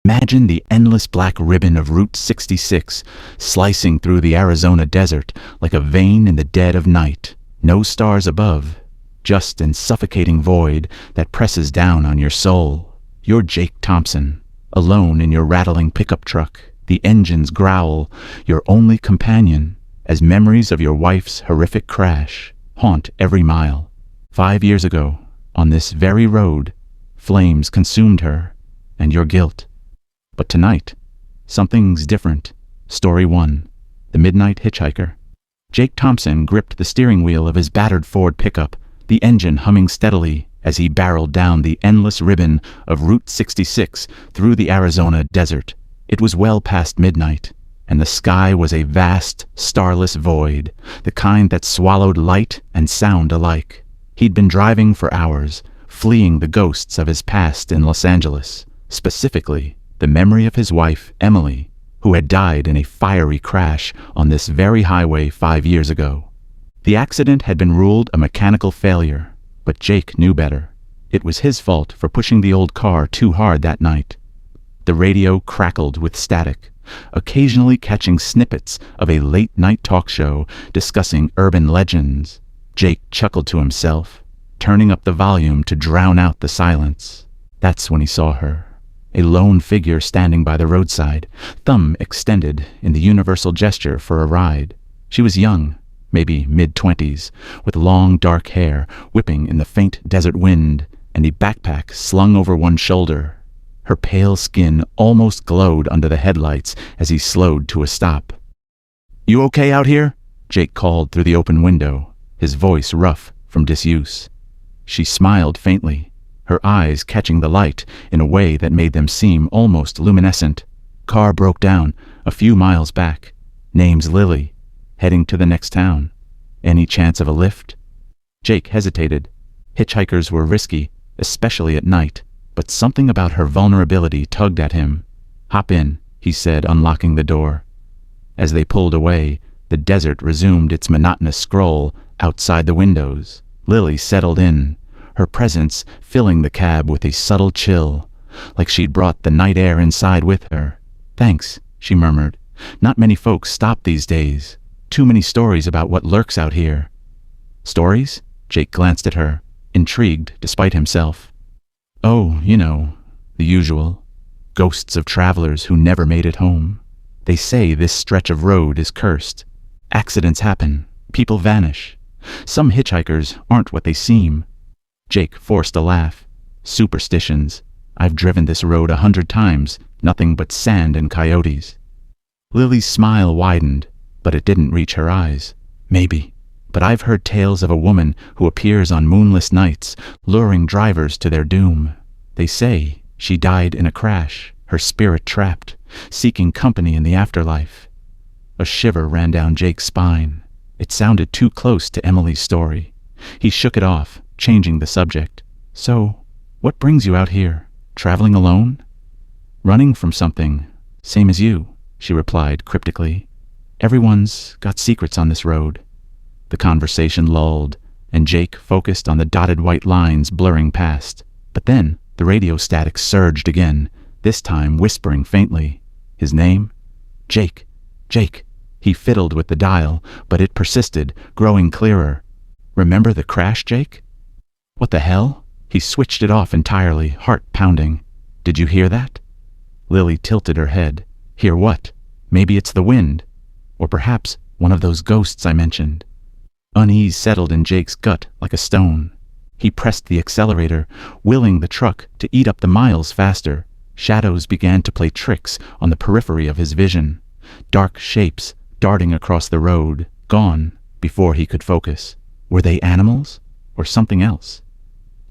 Imagine the endless black ribbon of Route 66 slicing through the Arizona desert like a vein in the dead of night. No stars above, just an suffocating void that presses down on your soul. You're Jake Thompson, alone in your rattling pickup truck. The engines growl, your only companion, as memories of your wife's horrific crash haunt every mile. 5 years ago, on this very road, flames consumed her, and your guilt. But tonight, something's different. Story 1. The Midnight Hitchhiker. Jake Thompson gripped the steering wheel of his battered Ford pickup, the engine humming steadily as he barreled down the endless ribbon of Route 66 through the Arizona desert. It was well past midnight, and the sky was a vast, starless void, the kind that swallowed light and sound alike. He'd been driving for hours, fleeing the ghosts of his past in Los Angeles, specifically the memory of his wife, Emily, who had died in a fiery crash on this very highway 5 years ago. The accident had been ruled a mechanical failure, but Jake knew better. It was his fault for pushing the old car too hard that night. The radio crackled with static, occasionally catching snippets of a late-night talk show discussing urban legends. Jake chuckled to himself, turning up the volume to drown out the silence. That's when he saw her. A lone figure standing by the roadside, thumb extended in the universal gesture for a ride. She was young, maybe mid-20s, with long dark hair whipping in the faint desert wind and a backpack slung over one shoulder. Her pale skin almost glowed under the headlights as he slowed to a stop. "You okay out here?" Jake called through the open window, his voice rough from disuse. She smiled faintly, her eyes catching the light in a way that made them seem almost luminescent. "Car broke down a few miles back. Name's Lily. Heading to the next town. Any chance of a lift?" Jake hesitated. Hitchhikers were risky, especially at night, but something about her vulnerability tugged at him. "Hop in," he said, unlocking the door. As they pulled away, the desert resumed its monotonous scroll outside the windows. Lily settled in, her presence filling the cab with a subtle chill, like she'd brought the night air inside with her. "Thanks," she murmured. "Not many folks stop these days. Too many stories about what lurks out here." "Stories?" Jake glanced at her, intrigued despite himself. "Oh, you know, the usual. Ghosts of travelers who never made it home. They say this stretch of road is cursed. Accidents happen. People vanish. Some hitchhikers aren't what they seem." Jake forced a laugh. "Superstitions. I've driven this road 100 times, nothing but sand and coyotes." Lily's smile widened, but it didn't reach her eyes. "Maybe, but I've heard tales of a woman who appears on moonless nights, luring drivers to their doom. They say she died in a crash, her spirit trapped, seeking company in the afterlife." A shiver ran down Jake's spine. It sounded too close to Emily's story. He shook it off, changing the subject. "So, what brings you out here? Traveling alone?" "Running from something, same as you," she replied cryptically. "Everyone's got secrets on this road." The conversation lulled, and Jake focused on the dotted white lines blurring past. But then the radio static surged again, this time whispering faintly. His name? "Jake. Jake." He fiddled with the dial, but it persisted, growing clearer. "Remember the crash, Jake?" "What the hell?" He switched it off entirely, heart pounding. "Did you hear that?" Lily tilted her head. "Hear what? Maybe it's the wind. Or perhaps one of those ghosts I mentioned." Unease settled in Jake's gut like a stone. He pressed the accelerator, willing the truck to eat up the miles faster. Shadows began to play tricks on the periphery of his vision. Dark shapes darting across the road, gone before he could focus. Were they animals or something else?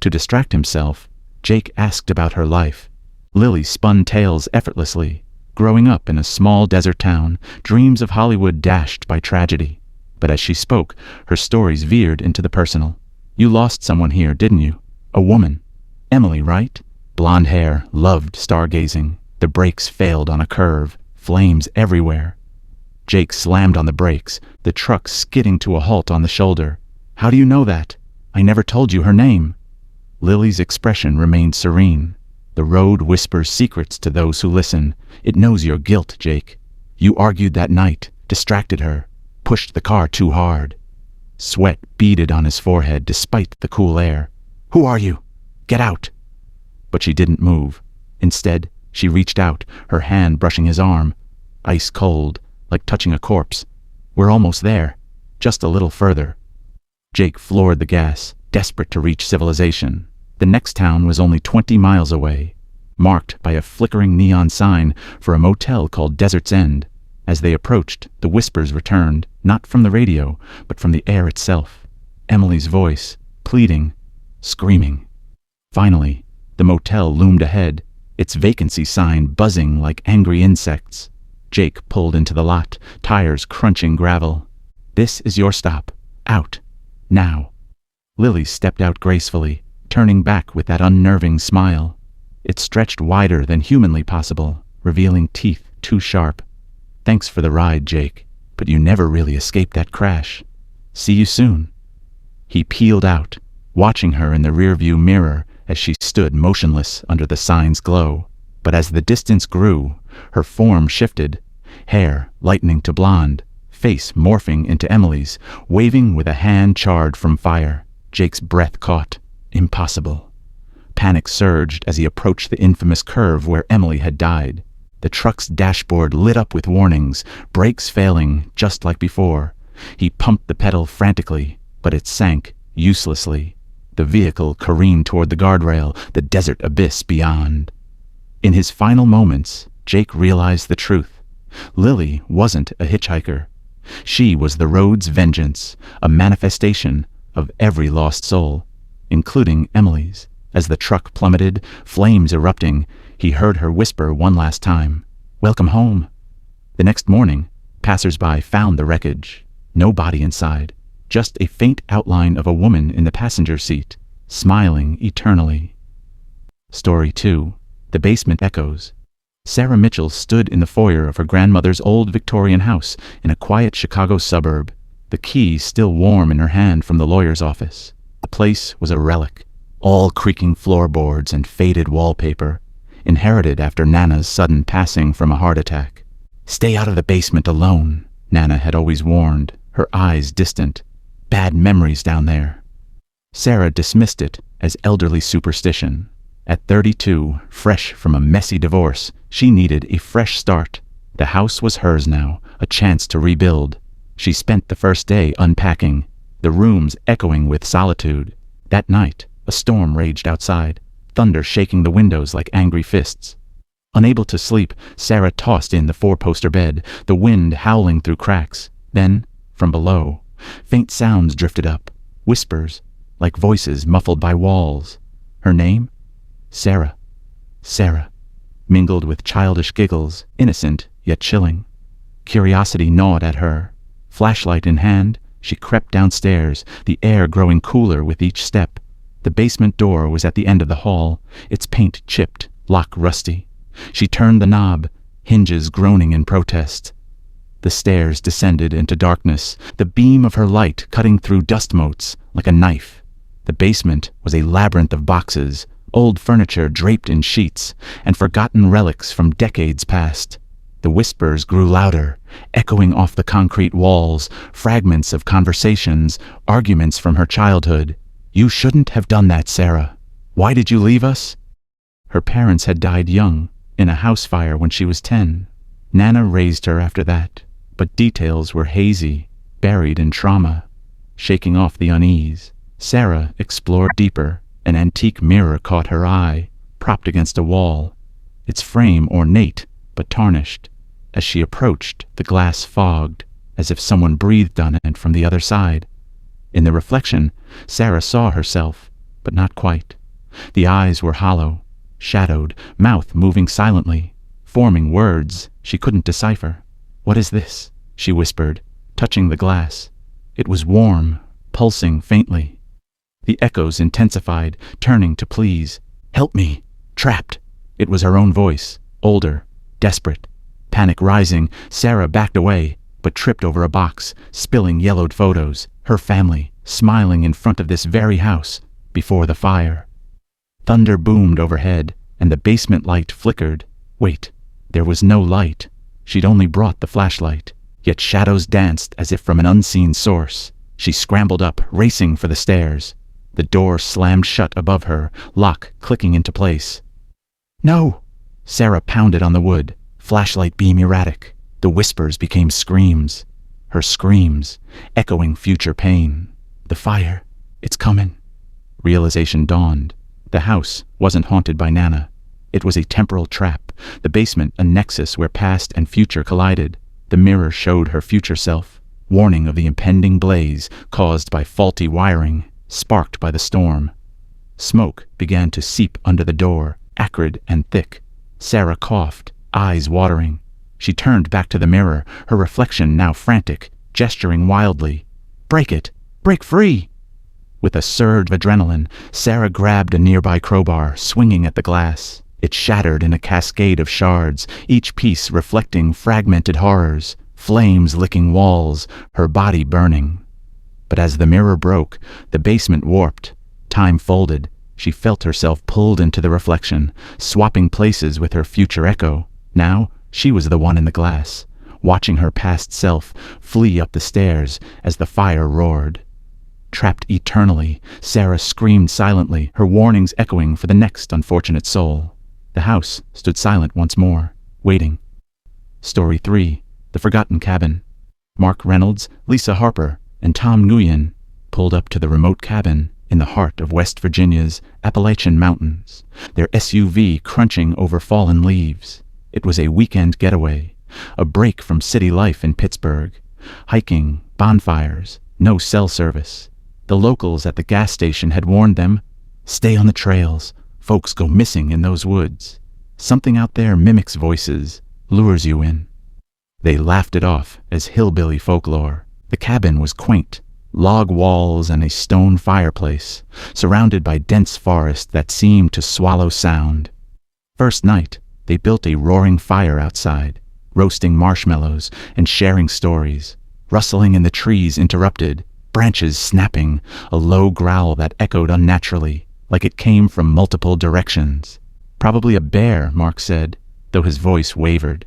To distract himself, Jake asked about her life. Lily spun tales effortlessly. Growing up in a small desert town, dreams of Hollywood dashed by tragedy. But as she spoke, her stories veered into the personal. "You lost someone here, didn't you? A woman. Emily, right? Blonde hair, loved stargazing. The brakes failed on a curve. Flames everywhere." Jake slammed on the brakes, the truck skidding to a halt on the shoulder. "How do you know that? I never told you her name." Lily's expression remained serene. The road whispers secrets to those who listen. It knows your guilt, Jake. You argued that night, distracted her, pushed the car too hard. Sweat beaded on his forehead despite the cool air. "Who are you? Get out!" But she didn't move. Instead, she reached out, her hand brushing his arm. Ice cold, like touching a corpse. "We're almost there. Just a little further." Jake floored the gas, desperate to reach civilization. The next town was only 20 miles away, marked by a flickering neon sign for a motel called Desert's End. As they approached, the whispers returned, not from the radio, but from the air itself. Emily's voice, pleading, screaming. Finally, the motel loomed ahead, its vacancy sign buzzing like angry insects. Jake pulled into the lot, tires crunching gravel. "This is your stop. Out. Now." Lily stepped out gracefully, turning back with that unnerving smile. It stretched wider than humanly possible, revealing teeth too sharp. "Thanks for the ride, Jake, but you never really escaped that crash. See you soon." He peeled out, watching her in the rearview mirror as she stood motionless under the sign's glow. But as the distance grew, her form shifted, hair lightening to blonde, face morphing into Emily's, waving with a hand charred from fire. Jake's breath caught. Impossible. Panic surged as he approached the infamous curve where Emily had died. The truck's dashboard lit up with warnings, brakes failing just like before. He pumped the pedal frantically, but it sank uselessly. The vehicle careened toward the guardrail, the desert abyss beyond. In his final moments, Jake realized the truth. Lily wasn't a hitchhiker. She was the road's vengeance, a manifestation of every lost soul, including Emily's. As the truck plummeted, flames erupting, he heard her whisper one last time, "Welcome home." The next morning, passers-by found the wreckage. No body inside, just a faint outline of a woman in the passenger seat, smiling eternally. Story 2. The Basement Echoes. Sarah Mitchell stood in the foyer of her grandmother's old Victorian house in a quiet Chicago suburb, the key still warm in her hand from the lawyer's office. The place was a relic, all creaking floorboards and faded wallpaper, inherited after Nana's sudden passing from a heart attack. "Stay out of the basement alone," Nana had always warned, her eyes distant. "Bad memories down there." Sarah dismissed it as elderly superstition. At 32, fresh from a messy divorce, she needed a fresh start. The house was hers now, a chance to rebuild. She spent the first day unpacking, the rooms echoing with solitude. That night, a storm raged outside, thunder shaking the windows like angry fists. Unable to sleep, Sarah tossed in the four-poster bed, the wind howling through cracks. Then, from below, faint sounds drifted up, whispers, like voices muffled by walls. Her name? Sarah. Sarah, mingled with childish giggles, innocent yet chilling. Curiosity gnawed at her. Flashlight in hand, she crept downstairs, the air growing cooler with each step. The basement door was at the end of the hall, its paint chipped, lock rusty. She turned the knob, hinges groaning in protest. The stairs descended into darkness, the beam of her light cutting through dust motes like a knife. The basement was a labyrinth of boxes, old furniture draped in sheets, and forgotten relics from decades past. The whispers grew louder, echoing off the concrete walls, fragments of conversations, arguments from her childhood. "You shouldn't have done that, Sarah. Why did you leave us?" Her parents had died young, in a house fire when she was 10. Nana raised her after that, but details were hazy, buried in trauma. Shaking off the unease, Sarah explored deeper. An antique mirror caught her eye, propped against a wall, its frame ornate but tarnished. As she approached, the glass fogged, as if someone breathed on it from the other side. In the reflection, Sarah saw herself, but not quite. The eyes were hollow, shadowed, mouth moving silently, forming words she couldn't decipher. "What is this?" she whispered, touching the glass. It was warm, pulsing faintly. The echoes intensified, turning to pleas. "Help me! Trapped!" It was her own voice, older, desperate. Panic rising, Sarah backed away, but tripped over a box, spilling yellowed photos, her family, smiling in front of this very house, before the fire. Thunder boomed overhead, and the basement light flickered. Wait, there was no light. She'd only brought the flashlight. Yet shadows danced as if from an unseen source. She scrambled up, racing for the stairs. The door slammed shut above her, lock clicking into place. "No!" Sarah pounded on the wood, flashlight beam erratic. The whispers became screams. Her screams, echoing future pain. "The fire, it's coming." Realization dawned. The house wasn't haunted by Nana. It was a temporal trap, the basement a nexus where past and future collided. The mirror showed her future self, warning of the impending blaze caused by faulty wiring, sparked by the storm. Smoke began to seep under the door, acrid and thick. Sarah coughed, eyes watering. She turned back to the mirror, her reflection now frantic, gesturing wildly. "Break it! Break free!" With a surge of adrenaline, Sarah grabbed a nearby crowbar, swinging at the glass. It shattered in a cascade of shards, each piece reflecting fragmented horrors, flames licking walls, her body burning. But as the mirror broke, the basement warped. Time folded. She felt herself pulled into the reflection, swapping places with her future echo. Now, she was the one in the glass, watching her past self flee up the stairs as the fire roared. Trapped eternally, Sarah screamed silently, her warnings echoing for the next unfortunate soul. The house stood silent once more, waiting. Story 3. The Forgotten Cabin. Mark Reynolds, Lisa Harper, and Tom Nguyen pulled up to the remote cabin in the heart of West Virginia's Appalachian Mountains, their SUV crunching over fallen leaves. It was a weekend getaway, a break from city life in Pittsburgh. Hiking, bonfires, no cell service. The locals at the gas station had warned them, "Stay on the trails. Folks go missing in those woods. Something out there mimics voices, lures you in." They laughed it off as hillbilly folklore. The cabin was quaint, log walls and a stone fireplace, surrounded by dense forest that seemed to swallow sound. First night, they built a roaring fire outside, roasting marshmallows and sharing stories. Rustling in the trees interrupted, branches snapping, a low growl that echoed unnaturally, like it came from multiple directions. "Probably a bear," Mark said, though his voice wavered.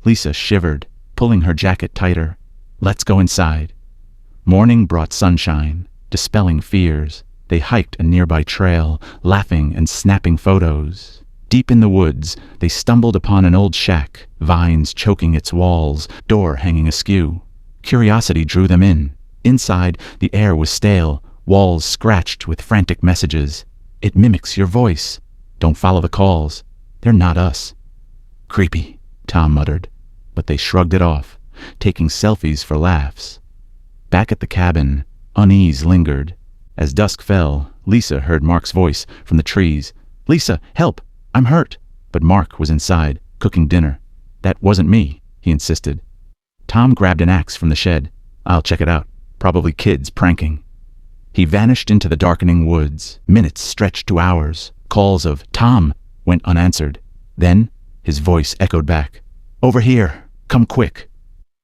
Lisa shivered, pulling her jacket tighter. "Let's go inside." Morning brought sunshine, dispelling fears. They hiked a nearby trail, laughing and snapping photos. Deep in the woods, they stumbled upon an old shack, vines choking its walls, door hanging askew. Curiosity drew them in. Inside, the air was stale, walls scratched with frantic messages. "It mimics your voice. Don't follow the calls. They're not us." "Creepy," Tom muttered, but they shrugged it off, taking selfies for laughs. Back at the cabin, unease lingered. As dusk fell, Lisa heard Mark's voice from the trees. "Lisa, help! I'm hurt!" But Mark was inside, cooking dinner. "That wasn't me," he insisted. Tom grabbed an axe from the shed. "I'll check it out. Probably kids pranking." He vanished into the darkening woods. Minutes stretched to hours. Calls of "Tom" went unanswered. Then, his voice echoed back. "Over here! Come quick!"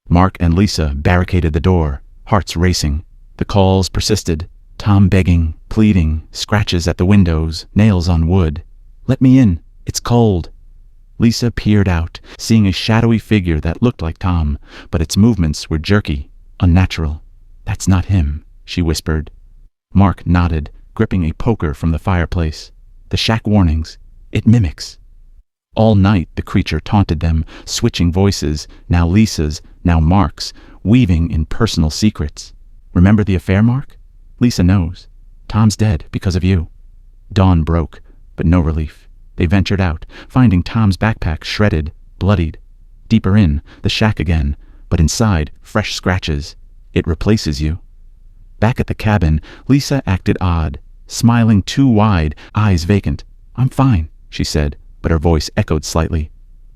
Mark and Lisa barricaded the door, hearts racing. The calls persisted. Tom begging, pleading, scratches at the windows, nails on wood. "Let me in. It's cold." Lisa peered out, seeing a shadowy figure that looked like Tom, but its movements were jerky, unnatural. "That's not him," she whispered. Mark nodded, gripping a poker from the fireplace. "The shack warnings. It mimics." All night the creature taunted them, switching voices, now Lisa's, now Mark's, weaving in personal secrets. "Remember the affair, Mark? Lisa knows. Tom's dead because of you." Dawn broke, but no relief. They ventured out, finding Tom's backpack shredded, bloodied. Deeper in, the shack again, but inside, fresh scratches. "It replaces you." Back at the cabin, Lisa acted odd, smiling too wide, eyes vacant. "I'm fine," she said, but her voice echoed slightly.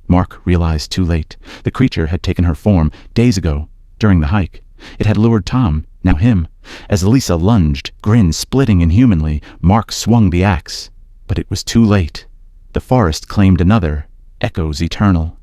Mark realized too late. The creature had taken her form days ago, during the hike. It had lured Tom, now him. As Lisa lunged, grin splitting inhumanly, Mark swung the axe. But it was too late. The forest claimed another, echoes eternal.